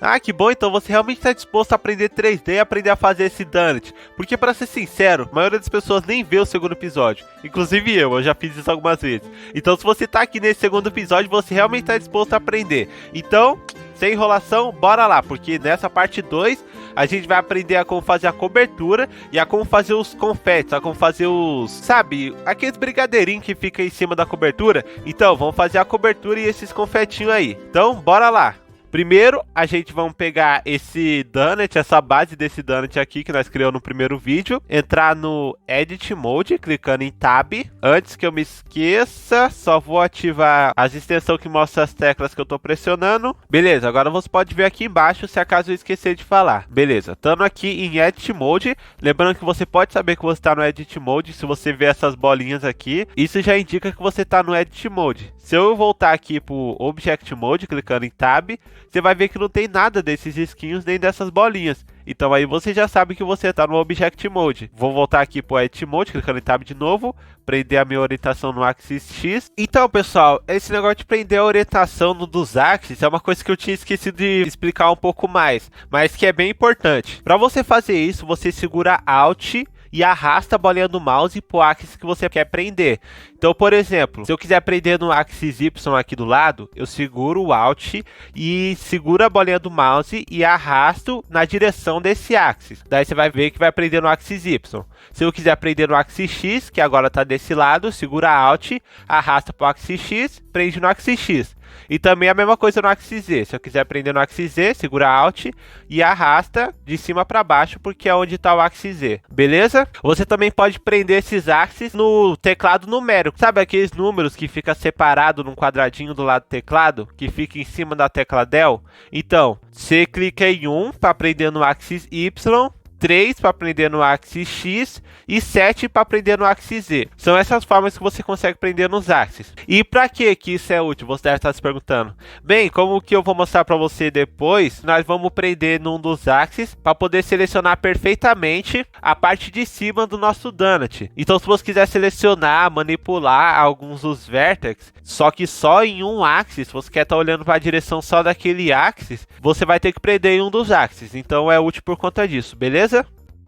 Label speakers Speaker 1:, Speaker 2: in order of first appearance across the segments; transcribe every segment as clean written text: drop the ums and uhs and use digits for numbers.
Speaker 1: Ah, que bom, então você realmente está disposto a aprender 3D e aprender a fazer esse donut. Porque, para ser sincero, a maioria das pessoas nem vê o segundo episódio. Inclusive eu já fiz isso algumas vezes. Então, se você está aqui nesse segundo episódio, você realmente está disposto a aprender. Então, sem enrolação, bora lá, porque nessa parte 2 a gente vai aprender a como fazer a cobertura e a como fazer os confetes, a como fazer os, sabe, aqueles brigadeirinhos que fica em cima da cobertura. Então, vamos fazer a cobertura e esses confetinhos aí. Então, bora lá. Primeiro, a gente vai pegar esse donut, essa base desse donut aqui que nós criamos no primeiro vídeo. Entrar no Edit Mode, clicando em Tab. Antes que eu me esqueça, só vou ativar as extensões que mostram as teclas que eu tô pressionando. Beleza, agora você pode ver aqui embaixo se acaso eu esquecer de falar. Beleza, estando aqui em Edit Mode. Lembrando que você pode saber que você está no Edit Mode se você ver essas bolinhas aqui. Isso já indica que você está no Edit Mode. Se eu voltar aqui pro Object Mode, clicando em Tab, você vai ver que não tem nada desses risquinhos nem dessas bolinhas. Então aí você já sabe que você está no Object Mode. Vou voltar aqui para o Edit Mode, clicando em Tab de novo, prender a minha orientação no Axis X. Então, pessoal, esse negócio de prender a orientação no dos Axis é uma coisa que eu tinha esquecido de explicar um pouco mais, mas que é bem importante. Para você fazer isso, você segura Alt e arrasta a bolinha do mouse para o axis que você quer prender. Então, por exemplo, se eu quiser prender no axis Y aqui do lado, eu seguro o Alt e seguro a bolinha do mouse e arrasto na direção desse axis. Daí você vai ver que vai prender no axis Y. Se eu quiser prender no axis X, que agora está desse lado, segura Alt, arrasta para o axis X, prende no axis X. E também a mesma coisa no axis Z. Se eu quiser prender no axis Z, segura Alt e arrasta de cima para baixo, porque é onde está o axis Z. Beleza? Você também pode prender esses axis no teclado numérico. Sabe aqueles números que fica separado num quadradinho do lado do teclado, que fica em cima da tecla Del? Então, você clica em 1 para prender no axis Y, 3 para prender no axis X e 7 para prender no axis Z. São essas formas que você consegue prender nos axis. E para que isso é útil? Você deve estar se perguntando. Bem, como que eu vou mostrar para você depois, nós vamos prender num dos axis para poder selecionar perfeitamente a parte de cima do nosso donut. Então, se você quiser selecionar, manipular alguns dos vértices, só que só em um axis, você quer estar olhando para a direção só daquele axis, você vai ter que prender em um dos axis. Então, é útil por conta disso, beleza?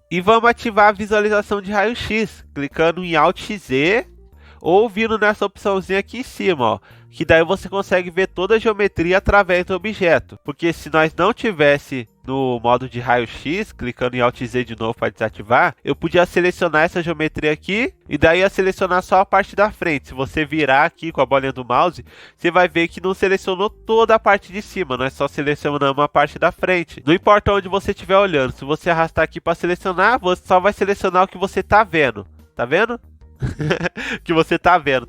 Speaker 1: E vamos ativar a visualização de raio-x, clicando em Alt Z ou vindo nessa opçãozinha aqui em cima, ó, que daí você consegue ver toda a geometria através do objeto. Porque se nós não tivesse no modo de raio-x, clicando em Alt Z de novo para desativar, eu podia selecionar essa geometria aqui e daí ia selecionar só a parte da frente. Se você virar aqui com a bolinha do mouse, você vai ver que não selecionou toda a parte de cima, nós só selecionamos a parte da frente. Não importa onde você estiver olhando, se você arrastar aqui para selecionar, você só vai selecionar o que você está vendo. Tá vendo? Que você tá vendo?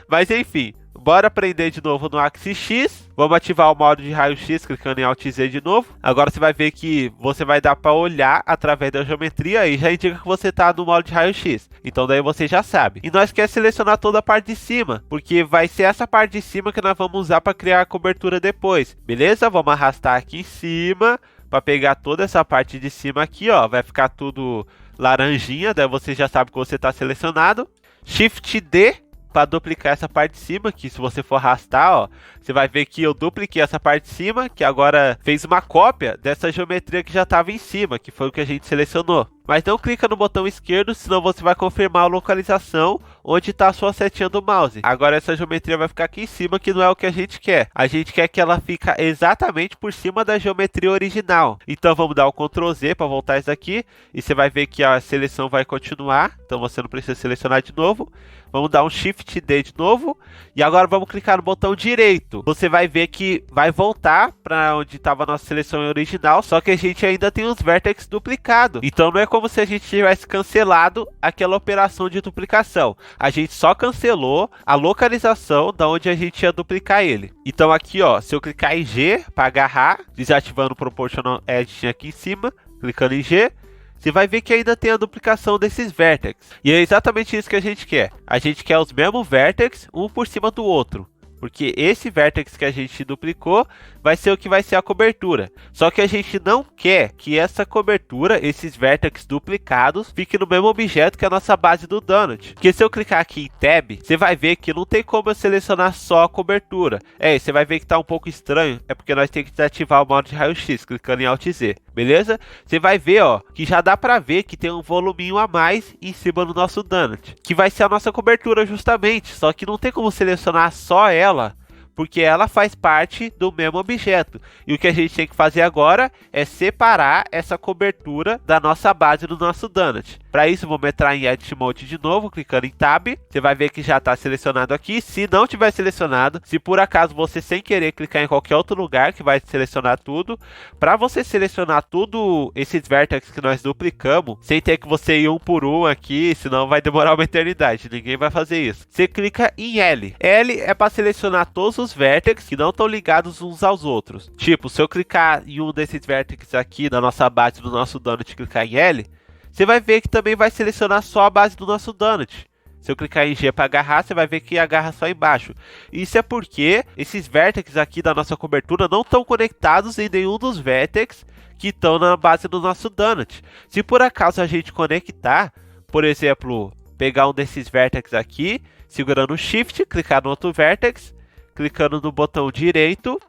Speaker 1: Mas enfim, bora prender de novo no axis X. Vamos ativar o modo de raio-x, clicando em Alt Z de novo. Agora você vai ver que você vai dar para olhar através da geometria e já indica que você tá no modo de raio-x. Então daí você já sabe. E nós queremos selecionar toda a parte de cima, porque vai ser essa parte de cima que nós vamos usar para criar a cobertura depois. Beleza? Vamos arrastar aqui em cima para pegar toda essa parte de cima aqui, ó. Vai ficar tudo laranjinha, daí você já sabe que você está selecionado. Shift D para duplicar essa parte de cima, que se você for arrastar, ó, você vai ver que eu dupliquei essa parte de cima, que agora fez uma cópia dessa geometria que já estava em cima, que foi o que a gente selecionou. Mas não clica no botão esquerdo, senão você vai confirmar a localização onde está a sua setinha do mouse. Agora essa geometria vai ficar aqui em cima, que não é o que a gente quer. A gente quer que ela fique exatamente por cima da geometria original. Então vamos dar o Ctrl Z para voltar isso aqui. E você vai ver que a seleção vai continuar. Então você não precisa selecionar de novo. Vamos dar um Shift D de novo. E agora vamos clicar no botão direito. Você vai ver que vai voltar para onde estava a nossa seleção original. Só que a gente ainda tem os vértices duplicados. Então não é como se a gente tivesse cancelado aquela operação de duplicação. A gente só cancelou a localização da onde a gente ia duplicar ele. Então aqui, ó, se eu clicar em G para agarrar, desativando o Proportional Editing aqui em cima, clicando em G, você vai ver que ainda tem a duplicação desses vértices. E é exatamente isso que a gente quer. A gente quer os mesmos vértices, um por cima do outro. porque esse vértex que a gente duplicou vai ser o que vai ser a cobertura. Só que a gente não quer que essa cobertura, esses vértices duplicados, fiquem no mesmo objeto que a nossa base do donut. Porque se eu clicar aqui em Tab, você vai ver que não tem como eu selecionar só a cobertura. Você vai ver que está um pouco estranho, é porque nós temos que desativar o modo de raio-x, clicando em Alt Z. Beleza? Você vai ver, ó, que já dá pra ver que tem um voluminho a mais em cima do nosso donut, que vai ser a nossa cobertura justamente, só que não tem como selecionar só ela, porque ela faz parte do mesmo objeto. E o que a gente tem que fazer agora é separar essa cobertura da nossa base do nosso donut. Para isso, vamos entrar em Edit Mode de novo, clicando em Tab. Você vai ver que já está selecionado aqui. Se não tiver selecionado, se por acaso você sem querer clicar em qualquer outro lugar, que vai selecionar tudo. Para você selecionar tudo esses vértices que nós duplicamos, sem ter que você ir um por um aqui, senão vai demorar uma eternidade. Ninguém vai fazer isso. Você clica em L. L é para selecionar todos os vértices que não estão ligados uns aos outros. Tipo, se eu clicar em um desses vértices aqui da nossa base do nosso donut e clicar em L, você vai ver que também vai selecionar só a base do nosso donut. Se eu clicar em G para agarrar, você vai ver que agarra só embaixo. Isso é porque esses vértices aqui da nossa cobertura não estão conectados em nenhum dos vértices que estão na base do nosso donut. Se por acaso a gente conectar, por exemplo, pegar um desses vértices aqui, segurando o Shift, clicar no outro vértex, clicando no botão direito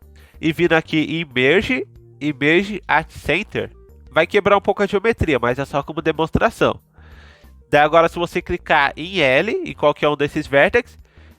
Speaker 1: e vindo aqui em Merge at Center, vai quebrar um pouco a geometria, mas é só como demonstração. Daí agora, se você clicar em L, em qualquer um desses vértices,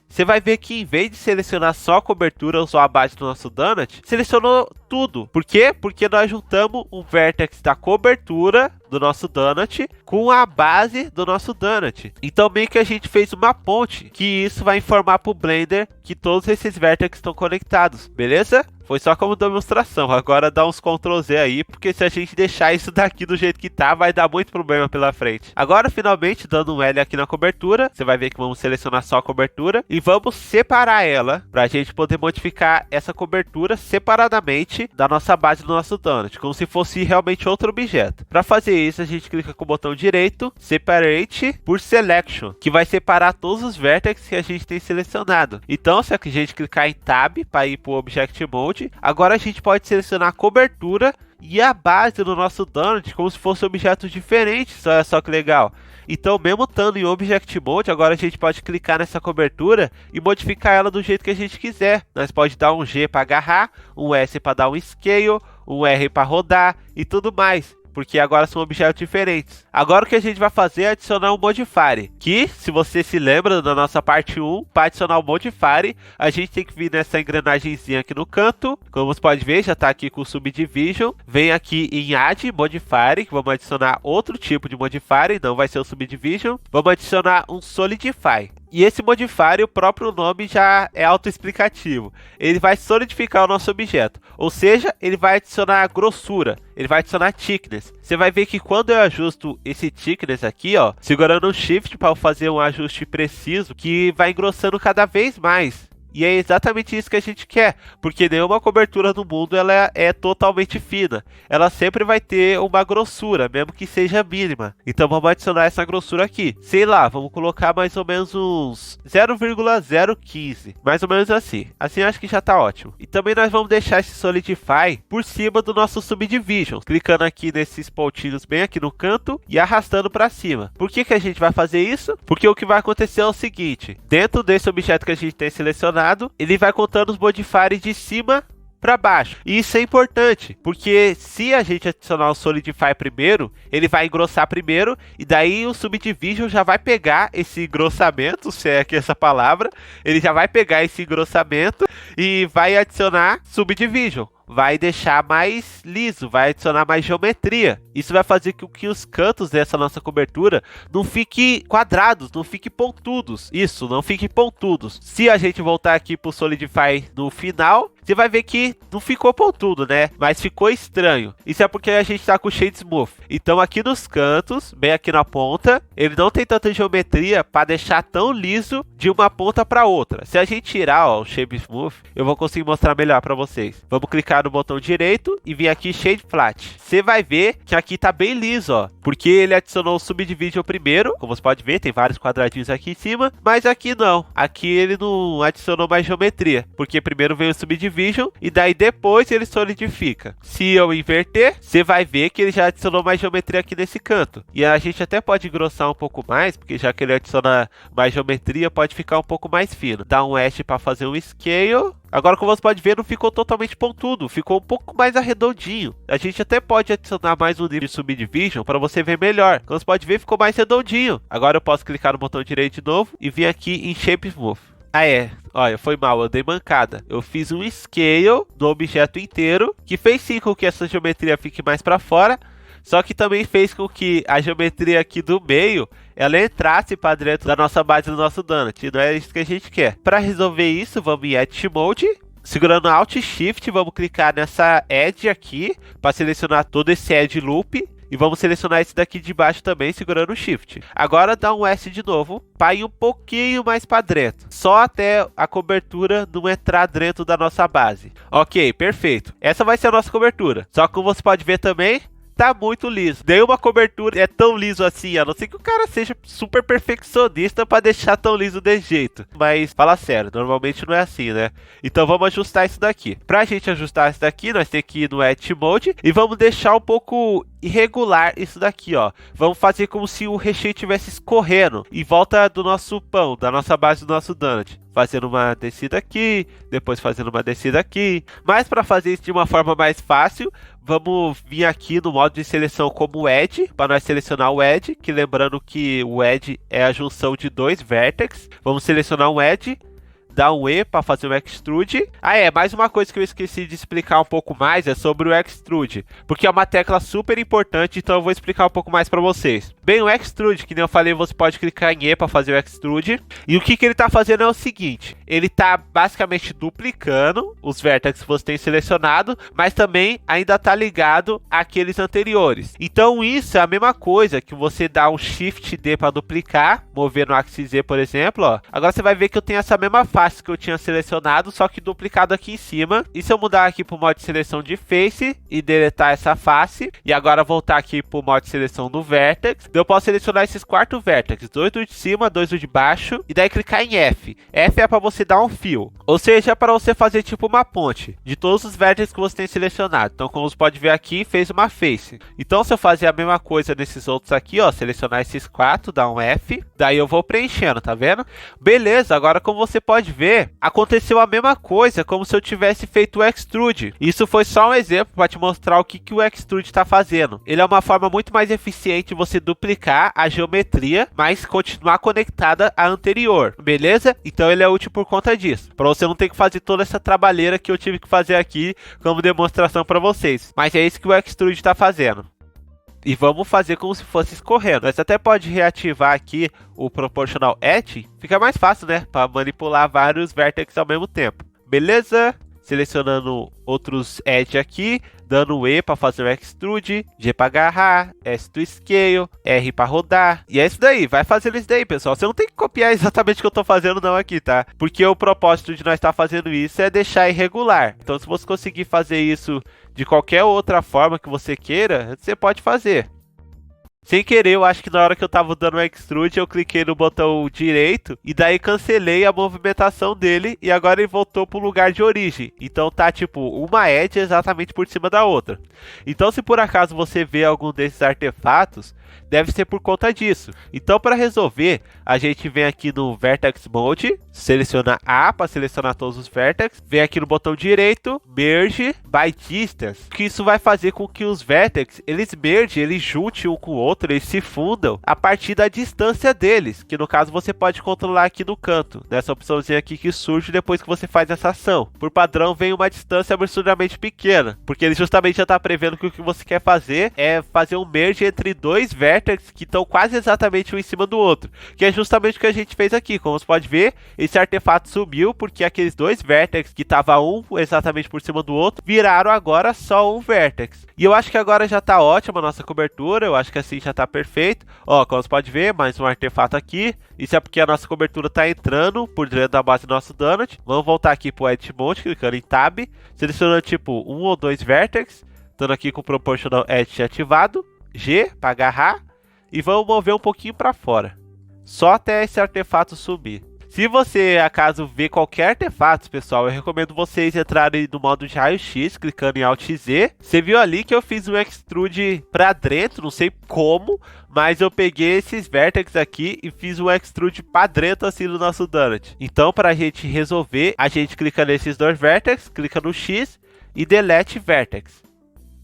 Speaker 1: você vai ver que em vez de selecionar só a cobertura ou só a base do nosso donut, selecionou tudo. Por quê? Porque nós juntamos o vértex da cobertura do nosso donut com a base do nosso donut. Então meio que a gente fez uma ponte, que isso vai informar para o Blender que todos esses vértices estão conectados, beleza? Foi só como demonstração, agora dá uns Ctrl Z aí, porque se a gente deixar isso daqui do jeito que tá, vai dar muito problema pela frente. Agora, finalmente, dando um L aqui na cobertura, você vai ver que vamos selecionar só a cobertura e vamos separar ela, pra gente poder modificar essa cobertura separadamente da nossa base do nosso donut, como se fosse realmente outro objeto. Para fazer isso, a gente clica com o botão direito, Separate por Selection, que vai separar todos os vértices que a gente tem selecionado. Então, se a gente clicar em Tab para ir para o Object Mode, agora a gente pode selecionar a cobertura e a base do nosso donut como se fossem objetos diferentes. Olha só que legal. Então, mesmo estando em Object Mode, agora a gente pode clicar nessa cobertura e modificar ela do jeito que a gente quiser. Nós pode dar um G para agarrar, um S para dar um Scale, um R para rodar e tudo mais, porque agora são objetos diferentes. Agora o que a gente vai fazer é adicionar um Modifier, que, se você se lembra da nossa parte 1, para adicionar o Modifier, a gente tem que vir nessa engrenagemzinha aqui no canto. Como você pode ver, já está aqui com o Subdivision. Vem aqui em Add Modifier, que vamos adicionar outro tipo de Modifier, não vai ser o Subdivision. Vamos adicionar um Solidify. E esse modifier, o próprio nome já é autoexplicativo. Ele vai solidificar o nosso objeto. Ou seja, ele vai adicionar grossura. Ele vai adicionar thickness. Você vai ver que quando eu ajusto esse thickness aqui, ó, segurando o Shift para fazer um ajuste preciso, que vai engrossando cada vez mais. E é exatamente isso que a gente quer, porque nenhuma cobertura no mundo ela é totalmente fina. Ela sempre vai ter uma grossura, mesmo que seja mínima. Então vamos adicionar essa grossura aqui. Sei lá, vamos colocar mais ou menos uns 0,015. Mais ou menos assim. Assim acho que já tá ótimo. E também nós vamos deixar esse Solidify por cima do nosso Subdivision. Clicando aqui nesses pontinhos bem aqui no canto e arrastando para cima. Por que a gente vai fazer isso? Porque o que vai acontecer é o seguinte. Dentro desse objeto que a gente tem selecionado, ele vai contando os modifiers de cima para baixo. E isso é importante, porque se a gente adicionar o Solidify primeiro, ele vai engrossar primeiro, e daí o Subdivision já vai pegar esse engrossamento, se é aqui essa palavra, ele já vai pegar esse engrossamento e vai adicionar Subdivision. Vai deixar mais liso, vai adicionar mais geometria. Isso vai fazer com que os cantos dessa nossa cobertura não fiquem quadrados, não fiquem pontudos. Isso, não fiquem pontudos. Se a gente voltar aqui para o Solidify no final, você vai ver que não ficou pontudo, né? Mas ficou estranho. Isso é porque a gente tá com o Shade Smooth. Então aqui nos cantos, bem aqui na ponta, ele não tem tanta geometria para deixar tão liso de uma ponta para outra. Se a gente tirar, ó, o Shape Smooth, eu vou conseguir mostrar melhor para vocês. Vamos clicar no botão direito e vir aqui Shade Flat. Você vai ver que aqui tá bem liso, ó, porque ele adicionou o Subdivision primeiro, como você pode ver, tem vários quadradinhos aqui em cima, mas aqui não. Aqui ele não adicionou mais geometria, porque primeiro veio o Subdivision e daí depois ele solidifica. Se eu inverter, você vai ver que ele já adicionou mais geometria aqui nesse canto. E a gente até pode engrossar um pouco mais, porque já que ele adiciona mais geometria, pode ficar um pouco mais fino. Dá um Edge para fazer um Scale. Agora, como você pode ver, não ficou totalmente pontudo, ficou um pouco mais arredondinho. A gente até pode adicionar mais um nível de Subdivision para você ver melhor. Como você pode ver, ficou mais redondinho. Agora eu posso clicar no botão direito de novo e vir aqui em Shape Smooth. Ah, olha, foi mal, eu dei mancada. Eu fiz um Scale do objeto inteiro, que fez sim com que essa geometria fique mais para fora. Só que também fez com que a geometria aqui do meio, ela entrasse para dentro da nossa base do nosso donut. E não é isso que a gente quer. Para resolver isso, vamos em Edge Mode. Segurando Alt Shift, vamos clicar nessa Edge aqui, para selecionar todo esse Edge Loop. E vamos selecionar esse daqui de baixo também, segurando o Shift. Agora dá um S de novo, para ir um pouquinho mais para dentro. Só até a cobertura não entrar dentro da nossa base. Ok, perfeito. Essa vai ser a nossa cobertura. Só que como você pode ver também, tá muito liso. Nenhuma cobertura é tão liso assim, a não ser que o cara seja super perfeccionista para deixar tão liso desse jeito. Mas, fala sério, normalmente não é assim, né? Então vamos ajustar isso daqui. Pra gente ajustar isso daqui, nós temos que ir no Edge Mode e vamos deixar um pouco irregular isso daqui, ó. Vamos fazer como se o recheio estivesse escorrendo em volta do nosso pão, da nossa base do nosso donut. Fazendo uma descida aqui, depois fazendo uma descida aqui. Mas para fazer isso de uma forma mais fácil, vamos vir aqui no modo de seleção como Edge, para nós selecionar o Edge, que lembrando que o Edge é a junção de dois vértices. Vamos selecionar um Edge, dar um E para fazer o Extrude. Mais uma coisa que eu esqueci de explicar um pouco mais é sobre o Extrude, porque é uma tecla super importante, então eu vou explicar um pouco mais para vocês. Bem, o Extrude, que nem eu falei, você pode clicar em E para fazer o Extrude, e o que ele está fazendo é o seguinte, ele está basicamente duplicando os vértices que você tem selecionado, mas também ainda está ligado àqueles anteriores. Então isso é a mesma coisa que você dá um Shift D para duplicar, mover no Axis Z, por exemplo, ó. Agora você vai ver que eu tenho essa mesma face que eu tinha selecionado, só que duplicado aqui em cima. E se eu mudar aqui para o modo de seleção de Face e deletar essa face, e agora voltar aqui para o modo de seleção do Vertex, eu posso selecionar esses 4 vértices, 2 do de cima, 2 do de baixo, e daí clicar em F. F é para você dar um fio, ou seja, para você fazer tipo uma ponte de todos os vértices que você tem selecionado. Então, como você pode ver aqui, fez uma face. Então, se eu fazer a mesma coisa nesses outros aqui, ó, selecionar esses 4, dar um F, daí eu vou preenchendo, tá vendo? Beleza, agora como você pode ver, aconteceu a mesma coisa, como se eu tivesse feito o Extrude. Isso foi só um exemplo para te mostrar o que o Extrude está fazendo. Ele é uma forma muito mais eficiente de você duplicar a geometria, mas continuar conectada à anterior, beleza? Então ele é útil por conta disso, para você não ter que fazer toda essa trabalheira que eu tive que fazer aqui como demonstração para vocês. Mas é isso que o Extrude está fazendo. E vamos fazer como se fosse escorrendo. Você até pode reativar aqui o Proportional Edge. Fica mais fácil, né? Para manipular vários vértices ao mesmo tempo. Beleza? Selecionando outros Edge aqui. Dando E para fazer o Extrude. G para agarrar. S to Scale. R para rodar. E é isso daí. Vai fazendo isso daí, pessoal. Você não tem que copiar exatamente o que eu estou fazendo não aqui, tá? Porque o propósito de nós estar fazendo isso é deixar irregular. Então, se você conseguir fazer isso de qualquer outra forma que você queira, você pode fazer. Sem querer, eu acho que na hora que eu tava dando o Extrude, eu cliquei no botão direito e daí cancelei a movimentação dele e agora ele voltou pro lugar de origem. Então tá tipo uma edge exatamente por cima da outra. Então se por acaso você vê algum desses artefatos, deve ser por conta disso. Então para resolver, a gente vem aqui no Vertex Mode, seleciona A para selecionar todos os vértices, vem aqui no botão direito, Merge by Distance, que isso vai fazer com que os vértices, eles mergem, eles juntem um com o outro, outro, eles se fundam a partir da distância deles, que no caso você pode controlar aqui no canto, nessa opçãozinha aqui que surge depois que você faz essa ação. Por padrão vem uma distância absurdamente pequena, porque ele justamente já está prevendo que o que você quer fazer é fazer um merge entre dois vértices que estão quase exatamente um em cima do outro, que é justamente o que a gente fez aqui. Como você pode ver, esse artefato sumiu porque aqueles dois vértices que estavam um exatamente por cima do outro viraram agora só um vértex. E eu acho que agora já está ótima a nossa cobertura, eu acho que assim já está perfeito. Ó, como você pode ver, mais um artefato aqui. Isso é porque a nossa cobertura está entrando por dentro da base do nosso donut. Vamos voltar aqui para o Edit Mode, clicando em Tab, selecionando tipo um ou dois vértices, estando aqui com o Proportional Edge ativado, G para agarrar, e vamos mover um pouquinho para fora, só até esse artefato subir. Se você acaso ver qualquer artefato, pessoal, eu recomendo vocês entrarem no modo de raio-x, clicando em Alt Z. Você viu ali que eu fiz um extrude para dentro, não sei como, mas eu peguei esses vértices aqui e fiz um extrude para dentro assim no nosso donut. Então, para a gente resolver, a gente clica nesses dois vértices, clica no X e delete vertex.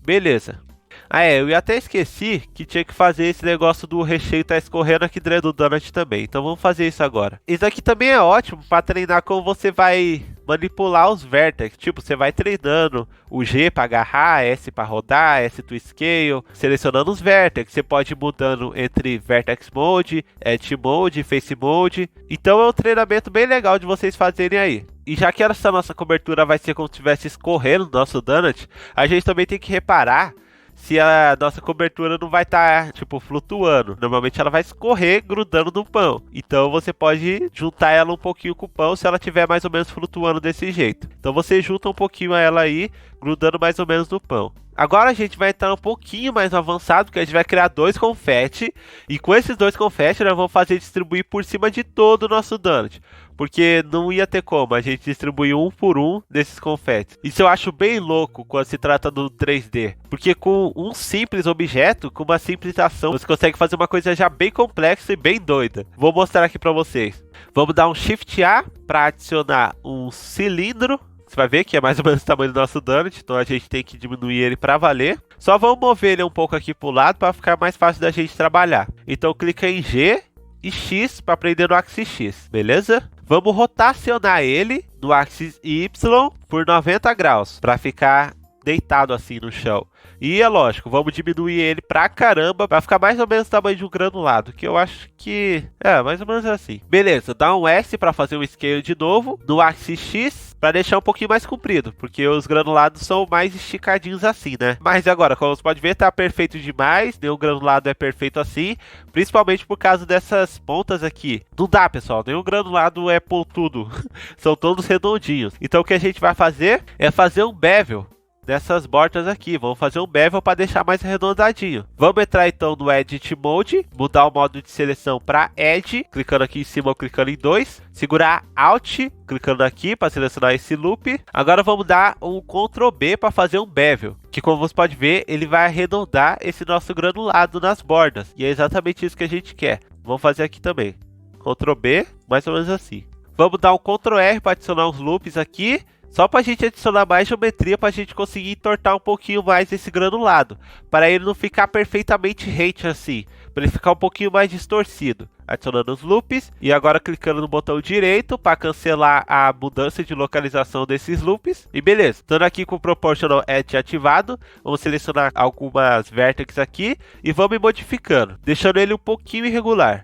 Speaker 1: Beleza. Ah, eu até esqueci que tinha que fazer esse negócio do recheio tá escorrendo aqui dentro do donut também. Então vamos fazer isso agora. Isso aqui também é ótimo para treinar como você vai manipular os vértices. Tipo, você vai treinando o G para agarrar, S para rodar, S to scale, selecionando os vértices. Você pode ir mudando entre Vertex Mode, Edge Mode, Face Mode. Então é um treinamento bem legal de vocês fazerem aí. E já que essa nossa cobertura vai ser como se estivesse escorrendo no nosso donut, a gente também tem que reparar se a nossa cobertura não vai estar, tipo, flutuando. Normalmente ela vai escorrer grudando no pão. Então você pode juntar ela um pouquinho com o pão se ela estiver mais ou menos flutuando desse jeito. Então você junta um pouquinho ela aí, grudando mais ou menos no pão. Agora a gente vai entrar um pouquinho mais avançado, porque a gente vai criar dois confete. E com esses dois confetes nós vamos fazer distribuir por cima de todo o nosso donut. Porque não ia ter como a gente distribuir um por um desses confetes. Isso eu acho bem louco quando se trata do 3D. Porque com um simples objeto, com uma simples ação, você consegue fazer uma coisa já bem complexa e bem doida. Vou mostrar aqui para vocês. Vamos dar um Shift A para adicionar um cilindro. Você vai ver que é mais ou menos o tamanho do nosso donut, então a gente tem que diminuir ele para valer. Só vamos mover ele um pouco aqui para o lado para ficar mais fácil da gente trabalhar. Então clica em G e X para prender no axis X, beleza? Vamos rotacionar ele no axis Y por 90 graus, para ficar deitado assim no chão. E é lógico, vamos diminuir ele pra caramba, para ficar mais ou menos o tamanho de um granulado, que eu acho que é mais ou menos assim. Beleza, dá um S para fazer um scale de novo, no axis X, para deixar um pouquinho mais comprido, porque os granulados são mais esticadinhos assim, né? Mas agora, como você pode ver, tá perfeito demais, nenhum granulado é perfeito assim, principalmente por causa dessas pontas aqui. Não dá, pessoal, nenhum granulado é pontudo, são todos redondinhos. Então o que a gente vai fazer é fazer um bevel dessas bordas aqui. Vamos fazer um bevel para deixar mais arredondadinho. Vamos entrar então no Edit Mode, mudar o modo de seleção para Edge, clicando aqui em cima ou clicando em 2, segurar Alt, clicando aqui para selecionar esse loop. Agora vamos dar um Ctrl B para fazer um bevel, que como você pode ver, ele vai arredondar esse nosso granulado nas bordas, e é exatamente isso que a gente quer. Vamos fazer aqui também. Ctrl B, mais ou menos assim. Vamos dar um Ctrl R para adicionar uns loops aqui, só para a gente adicionar mais geometria, para a gente conseguir entortar um pouquinho mais esse granulado, para ele não ficar perfeitamente rente assim, para ele ficar um pouquinho mais distorcido. Adicionando os loops e agora clicando no botão direito para cancelar a mudança de localização desses loops. E beleza, estando aqui com o Proportional Edge ativado, vamos selecionar algumas vértices aqui e vamos ir modificando, deixando ele um pouquinho irregular.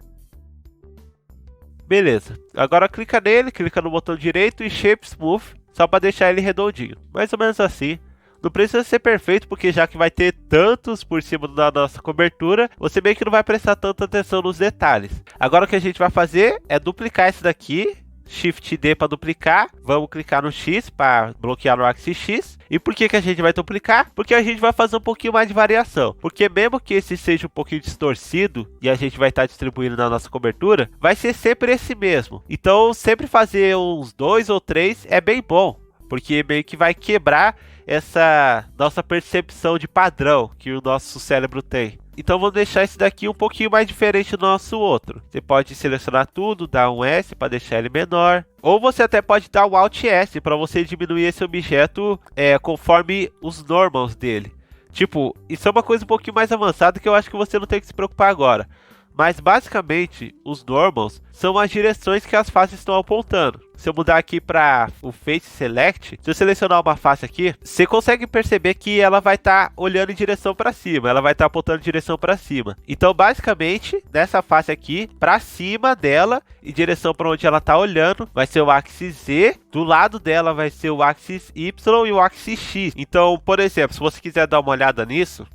Speaker 1: Beleza, agora clica nele, clica no botão direito e Shape Smooth, só para deixar ele redondinho, mais ou menos assim. Não precisa ser perfeito, porque já que vai ter tantos por cima da nossa cobertura, você meio que não vai prestar tanta atenção nos detalhes. Agora o que a gente vai fazer é duplicar esse daqui, Shift D para duplicar, vamos clicar no X para bloquear no axis X. E por que a gente vai duplicar? Porque a gente vai fazer um pouquinho mais de variação. Porque mesmo que esse seja um pouquinho distorcido e a gente vai estar distribuindo na nossa cobertura, vai ser sempre esse mesmo. Então sempre fazer uns 2 ou 3 é bem bom, porque meio que vai quebrar essa nossa percepção de padrão que o nosso cérebro tem. Então vamos deixar esse daqui um pouquinho mais diferente do nosso outro. Você pode selecionar tudo, dar um S para deixar ele menor. Ou você até pode dar um Alt S para você diminuir esse objeto conforme os normals dele. Tipo, isso é uma coisa um pouquinho mais avançada que eu acho que você não tem que se preocupar agora. Mas basicamente, os normals são as direções que as faces estão apontando. Se eu mudar aqui para o Face Select, se eu selecionar uma face aqui, você consegue perceber que ela vai estar olhando em direção para cima, ela vai estar apontando em direção para cima. Então, basicamente, nessa face aqui, para cima dela, em direção para onde ela está olhando, vai ser o axis Z, do lado dela vai ser o axis Y e o axis X. Então, por exemplo, se você quiser dar uma olhada nisso,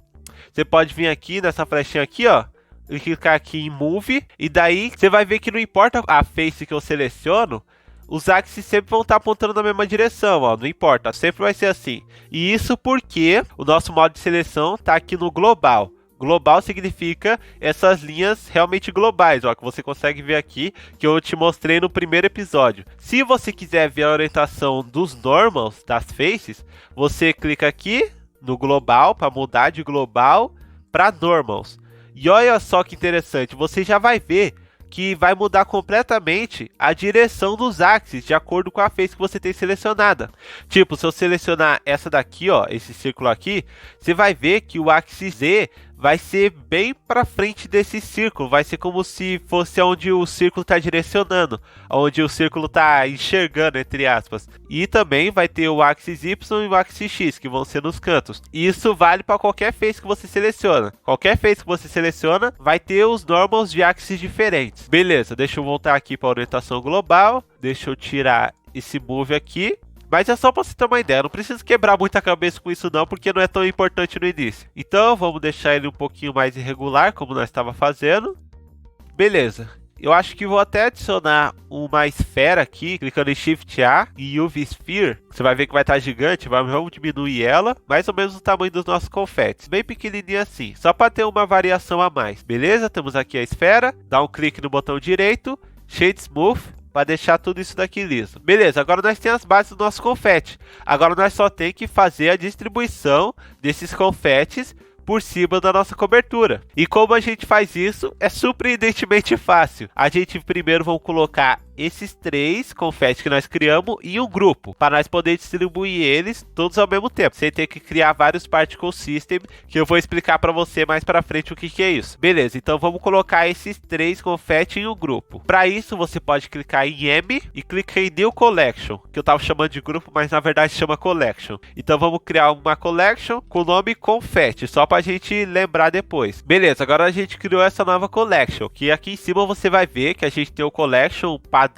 Speaker 1: você pode vir aqui nessa flechinha aqui, ó, e clicar aqui em Move, e daí você vai ver que não importa a face que eu seleciono, os axes sempre vão estar apontando na mesma direção, ó, não importa, sempre vai ser assim. E isso porque o nosso modo de seleção está aqui no global. Global significa essas linhas realmente globais, ó, que você consegue ver aqui, que eu te mostrei no primeiro episódio. Se você quiser ver a orientação dos normals, das faces, você clica aqui no global, para mudar de global para normals. E olha só que interessante, você já vai ver que vai mudar completamente a direção dos axes de acordo com a face que você tem selecionada. Tipo, se eu selecionar essa daqui, ó, esse círculo aqui, você vai ver que o axis Z vai ser bem para frente desse círculo, vai ser como se fosse onde o círculo está direcionando, onde o círculo está enxergando, entre aspas. E também vai ter o axis Y e o axis X, que vão ser nos cantos. E isso vale para qualquer face que você seleciona. Qualquer face que você seleciona vai ter os normals de axis diferentes. Beleza, deixa eu voltar aqui para a orientação global, deixa eu tirar esse move aqui. Mas é só para você ter uma ideia, não precisa quebrar muita cabeça com isso não, porque não é tão importante no início. Então vamos deixar ele um pouquinho mais irregular, como nós estávamos fazendo. Beleza, eu acho que vou até adicionar uma esfera aqui, clicando em Shift A e UV Sphere. Você vai ver que vai estar gigante, vamos diminuir ela, mais ou menos o tamanho dos nossos confetes, bem pequenininho assim, só para ter uma variação a mais. Beleza, temos aqui a esfera, dá um clique no botão direito, Shade Smooth, para deixar tudo isso daqui liso. Beleza, agora nós temos as bases do nosso confete. Agora nós só tem que fazer a distribuição desses confetes por cima da nossa cobertura. E como a gente faz isso, é surpreendentemente fácil. A gente primeiro vamos colocar esses 3 confetes que nós criamos em um grupo, para nós poder distribuir eles todos ao mesmo tempo, sem ter que criar vários particle system, que eu vou explicar para você mais para frente o que é isso. Beleza, então vamos colocar esses 3 confetes em um grupo. Para isso, você pode clicar em M e clicar em New Collection, que eu estava chamando de grupo, mas na verdade chama Collection. Então vamos criar uma Collection com o nome Confete, só para a gente lembrar depois. Beleza, agora a gente criou essa nova Collection, que aqui em cima você vai ver que a gente tem o Collection padrão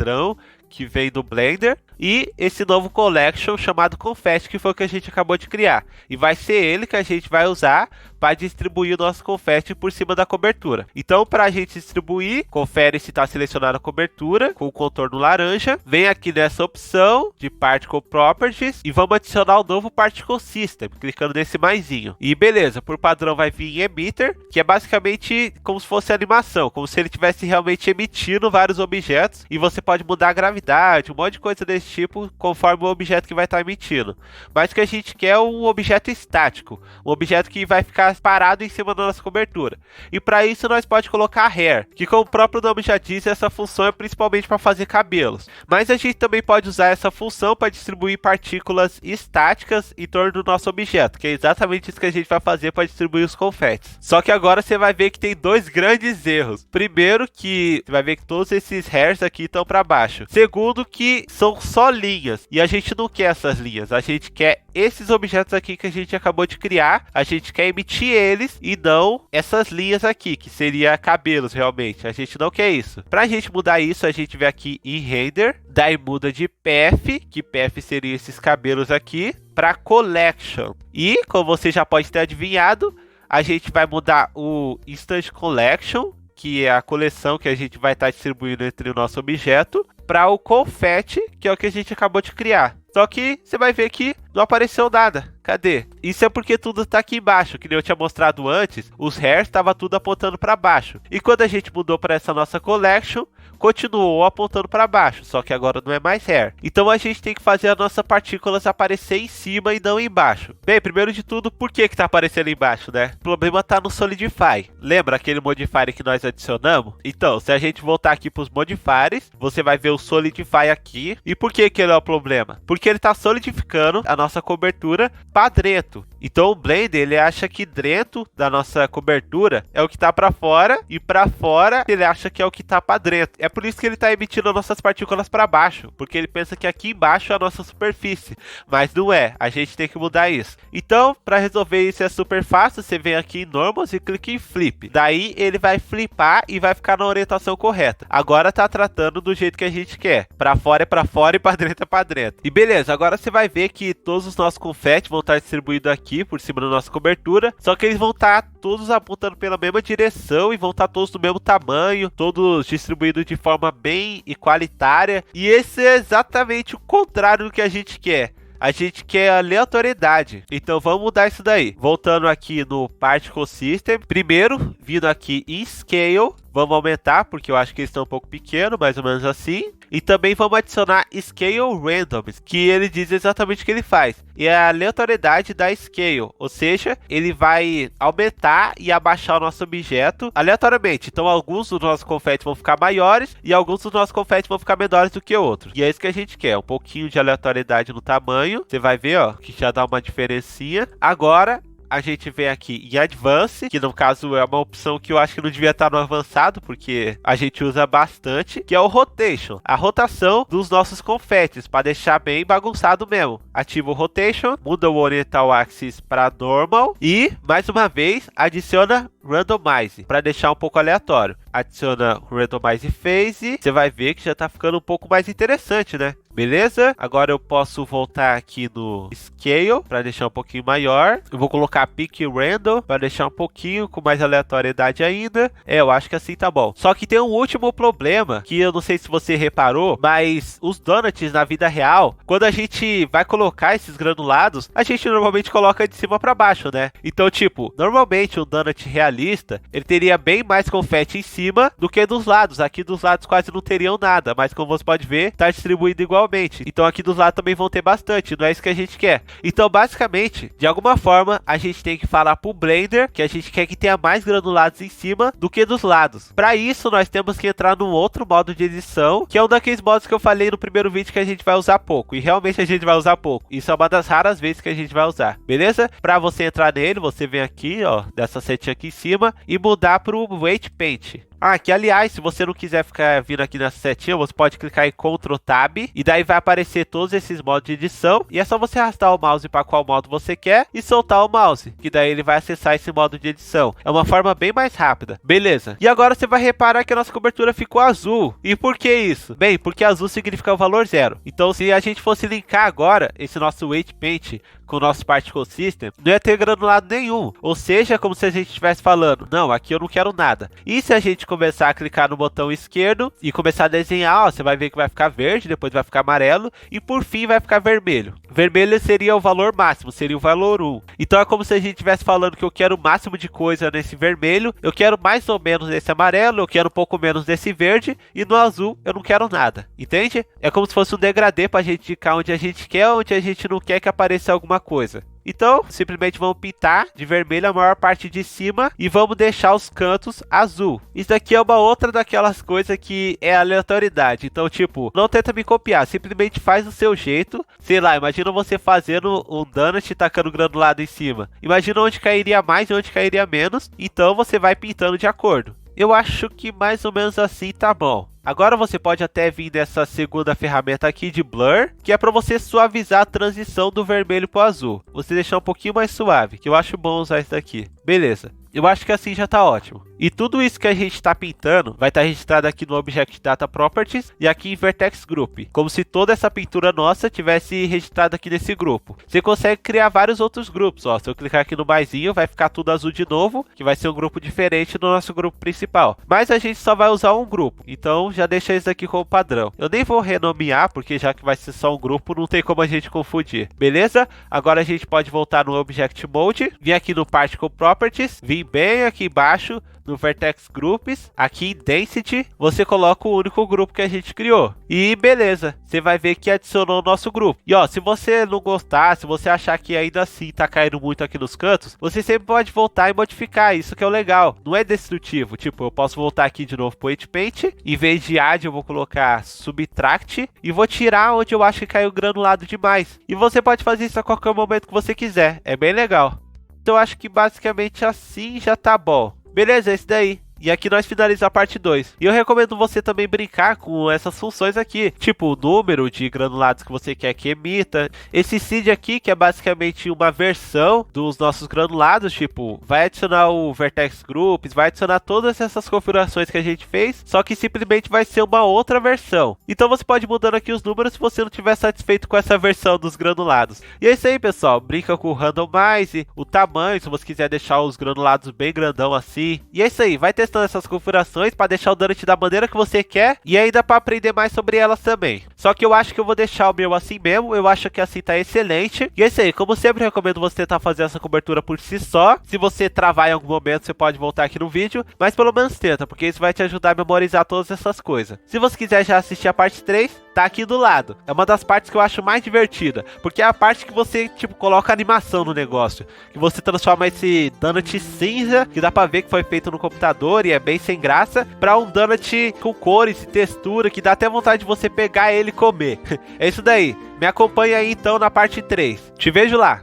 Speaker 1: que vem do Blender e esse novo Collection chamado Confete, que foi o que a gente acabou de criar. E vai ser ele que a gente vai usar para distribuir o nosso confete por cima da cobertura. Então, para a gente distribuir, confere se está selecionada a cobertura com o contorno laranja. Vem aqui nessa opção de Particle Properties e vamos adicionar o novo Particle System, clicando nesse maisinho. E beleza, por padrão vai vir em Emitter, que é basicamente como se fosse animação, como se ele estivesse realmente emitindo vários objetos. E você pode mudar a gravidade, um monte de coisa desse tipo, conforme o objeto que vai estar emitindo. Mas o que a gente quer é um objeto estático, um objeto que vai ficar parado em cima da nossa cobertura. E para isso nós pode colocar Hair, que como o próprio nome já diz, essa função é principalmente para fazer cabelos. Mas a gente também pode usar essa função para distribuir partículas estáticas em torno do nosso objeto, que é exatamente isso que a gente vai fazer para distribuir os confetes. Só que agora você vai ver que tem 2 grandes erros. Primeiro, que você vai ver que todos esses hairs aqui estão para baixo. Segundo, que são só linhas, e a gente não quer essas linhas, a gente quer esses objetos aqui que a gente acabou de criar, a gente quer emitir eles e não essas linhas aqui, que seria cabelos realmente, a gente não quer isso. Pra gente mudar isso, a gente vem aqui em Render, daí muda de Path, que Path seria esses cabelos aqui, para Collection. E, como você já pode ter adivinhado, a gente vai mudar o Instant Collection, que é a coleção que a gente vai estar distribuindo entre o nosso objeto, para o confete, que é o que a gente acabou de criar. Só que você vai ver que não apareceu nada. Cadê? Isso é porque tudo está aqui embaixo, que nem eu tinha mostrado antes, os hairs estava tudo apontando para baixo. E quando a gente mudou para essa nossa collection, continuou apontando para baixo, só que agora não é mais hair. Então a gente tem que fazer as nossas partículas aparecer em cima e não embaixo. Bem, primeiro de tudo, por que está aparecendo embaixo, né? O problema está no Solidify. Lembra aquele modifier que nós adicionamos? Então, se a gente voltar aqui para os modifiers, você vai ver o Solidify aqui. E por que ele é o problema? Porque ele está solidificando a nossa cobertura para dentro. Então o Blender, ele acha que dentro da nossa cobertura é o que tá para fora, e para fora ele acha que é o que tá para dentro. É por isso que ele tá emitindo as nossas partículas para baixo, porque ele pensa que aqui embaixo é a nossa superfície, mas não é. A gente tem que mudar isso. Então, para resolver isso é super fácil, você vem aqui em Normals e clica em Flip. Daí ele vai flipar e vai ficar na orientação correta. Agora tá tratando do jeito que a gente quer. Para fora é para fora e para dentro é para dentro. E beleza, agora você vai ver que todos os nossos confetes vão estar distribuídos aqui por cima da nossa cobertura, só que eles vão estar todos apontando pela mesma direção e vão estar todos do mesmo tamanho, todos distribuídos de forma bem igualitária. E esse é exatamente o contrário do que a gente quer. A gente quer aleatoriedade. Então vamos mudar isso daí. Voltando aqui no Particle System. Primeiro, vindo aqui em Scale. Vamos aumentar, porque eu acho que eles estão um pouco pequenos, mais ou menos assim. E também vamos adicionar Scale Randoms, que ele diz exatamente o que ele faz. E é a aleatoriedade da Scale, ou seja, ele vai aumentar e abaixar o nosso objeto aleatoriamente. Então alguns dos nossos confetes vão ficar maiores e alguns dos nossos confetes vão ficar menores do que outros. E é isso que a gente quer, um pouquinho de aleatoriedade no tamanho. Você vai ver, ó, que já dá uma diferencinha. Agora a gente vem aqui em Advance, que no caso é uma opção que eu acho que não devia estar no avançado, porque a gente usa bastante, que é o Rotation, a rotação dos nossos confetes, para deixar bem bagunçado mesmo. Ativa o Rotation, muda o Oriental Axis para Normal e, mais uma vez, adiciona Randomize, para deixar um pouco aleatório. Adiciona Randomize Phase, você vai ver que já tá ficando um pouco mais interessante, né? Beleza? Agora eu posso voltar aqui no Scale para deixar um pouquinho maior. Eu vou colocar Pick Random para deixar um pouquinho com mais aleatoriedade ainda. Eu acho que assim tá bom. Só que tem um último problema, que eu não sei se você reparou, mas os donuts na vida real, quando a gente vai colocar esses granulados, a gente normalmente coloca de cima para baixo, né? Então, tipo, normalmente um donut realista, ele teria bem mais confete em cima do que dos lados. Aqui dos lados quase não teriam nada, mas como você pode ver, tá distribuído igualmente. Então aqui dos lados também vão ter bastante, não é isso que a gente quer. Então basicamente, de alguma forma, a gente tem que falar pro Blender que a gente quer que tenha mais granulados em cima do que dos lados. Para isso, nós temos que entrar num outro modo de edição, que é um daqueles modos que eu falei no primeiro vídeo que a gente vai usar pouco. E realmente a gente vai usar pouco. Isso é uma das raras vezes que a gente vai usar, beleza? Para você entrar nele, você vem aqui, ó, dessa setinha aqui em cima e mudar pro Weight Paint. Ah, que aliás, se você não quiser ficar vindo aqui nessa setinha, você pode clicar em Ctrl Tab e daí vai aparecer todos esses modos de edição e é só você arrastar o mouse para qual modo você quer e soltar o mouse, que daí ele vai acessar esse modo de edição. É uma forma bem mais rápida. Beleza. E agora você vai reparar que a nossa cobertura ficou azul. E por que isso? Bem, porque azul significa o valor zero. Então, se a gente fosse linkar agora esse nosso Weight Paint com o nosso Particle System, não ia ter granulado nenhum. Ou seja, como se a gente estivesse falando, não, aqui eu não quero nada. E se a gente começar a clicar no botão esquerdo e começar a desenhar, ó, você vai ver que vai ficar verde, depois vai ficar amarelo e por fim vai ficar vermelho. Vermelho seria o valor máximo, seria o valor 1. Então é como se a gente estivesse falando que eu quero o máximo de coisa nesse vermelho, eu quero mais ou menos nesse amarelo, eu quero um pouco menos nesse verde e no azul eu não quero nada. Entende? É como se fosse um degradê para a gente indicar onde a gente quer, onde a gente não quer que apareça alguma coisa. Então, simplesmente vamos pintar de vermelho a maior parte de cima e vamos deixar os cantos azul. Isso daqui é uma outra daquelas coisas que é aleatoriedade. Então, tipo, não tenta me copiar, simplesmente faz do seu jeito. Sei lá, imagina você fazendo um donut e tacando granulado em cima. Imagina onde cairia mais e onde cairia menos. Então, você vai pintando de acordo. Eu acho que mais ou menos assim tá bom. Agora você pode até vir dessa segunda ferramenta aqui de Blur, que é para você suavizar a transição do vermelho para o azul. Você deixar um pouquinho mais suave, que eu acho bom usar isso daqui. Beleza. Eu acho que assim já tá ótimo. E tudo isso que a gente está pintando vai estar registrado aqui no Object Data Properties e aqui em Vertex Group. Como se toda essa pintura nossa tivesse registrada aqui nesse grupo. Você consegue criar vários outros grupos. Ó, se eu clicar aqui no maisinho, vai ficar tudo azul de novo, que vai ser um grupo diferente do nosso grupo principal. Mas a gente só vai usar um grupo. Então já deixa isso aqui como padrão. Eu nem vou renomear, porque já que vai ser só um grupo, não tem como a gente confundir. Beleza? Agora a gente pode voltar no Object Mode, vir aqui no Particle Properties, vir vir bem aqui embaixo no Vertex Groups, aqui em Density, você coloca o único grupo que a gente criou. E beleza, você vai ver que adicionou o nosso grupo. E ó, se você não gostar, se você achar que ainda assim tá caindo muito aqui nos cantos, você sempre pode voltar e modificar, isso que é o legal. Não é destrutivo, tipo, eu posso voltar aqui de novo pro 8paint, em vez de add eu vou colocar subtract e vou tirar onde eu acho que caiu granulado demais. E você pode fazer isso a qualquer momento que você quiser, é bem legal. Então eu acho que basicamente assim já tá bom. Beleza, é esse daí. E aqui nós finalizamos a parte 2. E eu recomendo você também brincar com essas funções aqui. Tipo, o número de granulados que você quer que emita. Esse seed aqui, que é basicamente uma versão dos nossos granulados. Tipo, vai adicionar o Vertex Groups, vai adicionar todas essas configurações que a gente fez. Só que simplesmente vai ser uma outra versão. Então você pode ir mudando aqui os números se você não estiver satisfeito com essa versão dos granulados. E é isso aí, pessoal. Brinca com o randomize, o tamanho, se você quiser deixar os granulados bem grandão assim. E é isso aí, vai testando essas configurações para deixar o donut da maneira que você quer e ainda para aprender mais sobre elas também. Só que eu acho que eu vou deixar o meu assim mesmo, eu acho que assim tá excelente. E é isso aí, como sempre recomendo você tentar fazer essa cobertura por si só. Se você travar em algum momento, você pode voltar aqui no vídeo, mas pelo menos tenta, porque isso vai te ajudar a memorizar todas essas coisas. Se você quiser já assistir a parte 3, tá aqui do lado. É uma das partes que eu acho mais divertida, porque é a parte que você, tipo, coloca animação no negócio. Que você transforma esse donut cinza, que dá pra ver que foi feito no computador e é bem sem graça, pra um donut com cores e textura, que dá até vontade de você pegar ele e comer. É isso daí. Me acompanha aí então na parte 3. Te vejo lá.